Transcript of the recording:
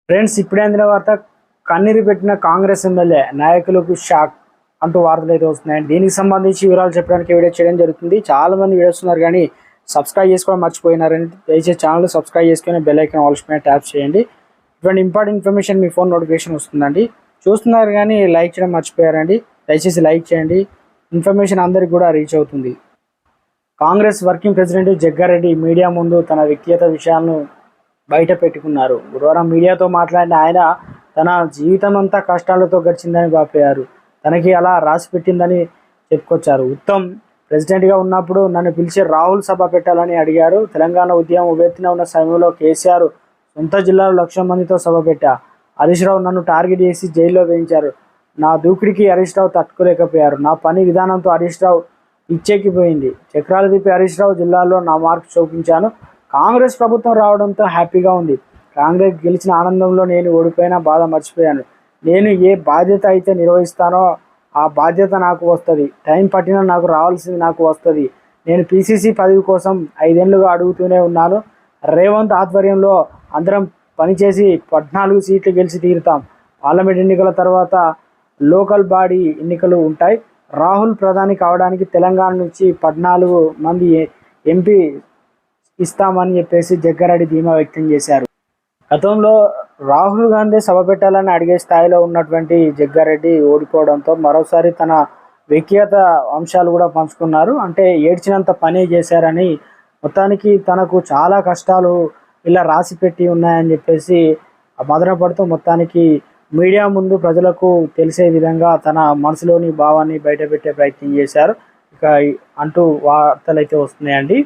Friends, ఇప్పుడే అందిన వార్త. కన్నీరు పెట్టిన కాంగ్రెస్ ఎమ్మెల్యే, నాయకులకు షాక్ అంటూ వార్తలు అయితే వస్తున్నాయి. దీనికి సంబంధించి వివరాలు చెప్పడానికి వీడియో చేయడం జరుగుతుంది. చాలా మంది వీడియోస్ ఉన్నారు కానీ సబ్స్క్రైబ్ చేసుకోవడం మర్చిపోయినారని దయచేసి ఛానల్ సబ్స్క్రైబ్ చేసుకుని బెల్ ఐకాన్ ఆల్ మీద ట్యాప్ చేయండి. ఇటువంటి ఇంపార్టెంట్ ఇన్ఫర్మేషన్ మీ ఫోన్ నోటిఫికేషన్ వస్తుందండి. చూస్తున్నారు కానీ లైక్ చేయడం మర్చిపోయారండి. దయచేసి లైక్ చేయండి, ఇన్ఫర్మేషన్ అందరికి కూడా రీచ్ అవుతుంది. Congress working president Jaggareddy media ముందు తన వ్యక్తిగత విషయాలను బయట పెట్టుకున్నారు. గురువారం మీడియాతో మాట్లాడిన ఆయన తన జీవితం అంతా కష్టాలతో గడిచిందని వాపోయారు. తనకి అలా రాసి పెట్టిందని చెప్పుకొచ్చారు. ఉత్తమ్ ప్రెసిడెంట్గా ఉన్నప్పుడు నన్ను పిలిచి రాహుల్ సభ పెట్టాలని అడిగారు. తెలంగాణ ఉద్యమం ఉవ్వెత్తున ఉన్న సమయంలో కేసీఆర్ సొంత జిల్లాలో 1,00,000 మందితో సభ పెట్టా. హరీష్ రావు నన్ను టార్గెట్ చేసి జైల్లో వేయించారు. నా దూకుడికి హరీష్ రావు తట్టుకోలేకపోయారు. నా పని విధానంతో హరీష్ రావు ఇచ్చెక్కిపోయింది. చక్రాలు తిప్పి హరీష్ రావు జిల్లాలో నా మార్క్ చూపించాను. కాంగ్రెస్ ప్రభుత్వం రావడంతో హ్యాపీగా ఉంది. కాంగ్రెస్ గెలిచిన ఆనందంలో నేను ఓడిపోయిన బాధ మర్చిపోయాను. నేను ఏ బాధ్యత అయితే నిర్వహిస్తానో ఆ బాధ్యత నాకు వస్తుంది. టైం పట్టినా నాకు రావాల్సింది నాకు వస్తుంది. నేను పిసిసి పదవి కోసం 5 ఏళ్లుగా అడుగుతూనే ఉన్నాను. రేవంత్ ఆధ్వర్యంలో అందరం పనిచేసి 14 సీట్లు గెలిచి తీరుతాం. పార్లమెంట్ ఎన్నికల తర్వాత లోకల్ బాడీ ఎన్నికలు ఉంటాయి. రాహుల్ ప్రధాని కావడానికి తెలంగాణ నుంచి 14 మంది ఎంపీ ఇస్తామని చెప్పేసి జగ్గారెడ్డి ధీమా వ్యక్తం చేశారు. గతంలో రాహుల్ గాంధీ సభ పెట్టాలని అడిగే స్థాయిలో ఉన్నటువంటి జగ్గారెడ్డి ఓడిపోవడంతో మరోసారి తన వ్యక్తిగత అంశాలు కూడా పంచుకున్నారు. అంటే ఏడ్చినంత పని చేశారని, మొత్తానికి తనకు చాలా కష్టాలు ఇలా రాసి పెట్టి ఉన్నాయని చెప్పేసి మదనపడుతూ మొత్తానికి మీడియా ముందు ప్రజలకు తెలిసే విధంగా తన మనసులోని భావాన్ని బయటపెట్టే ప్రయత్నం చేశారు. ఇక అంటూ వార్తలు అయితే వస్తున్నాయండి.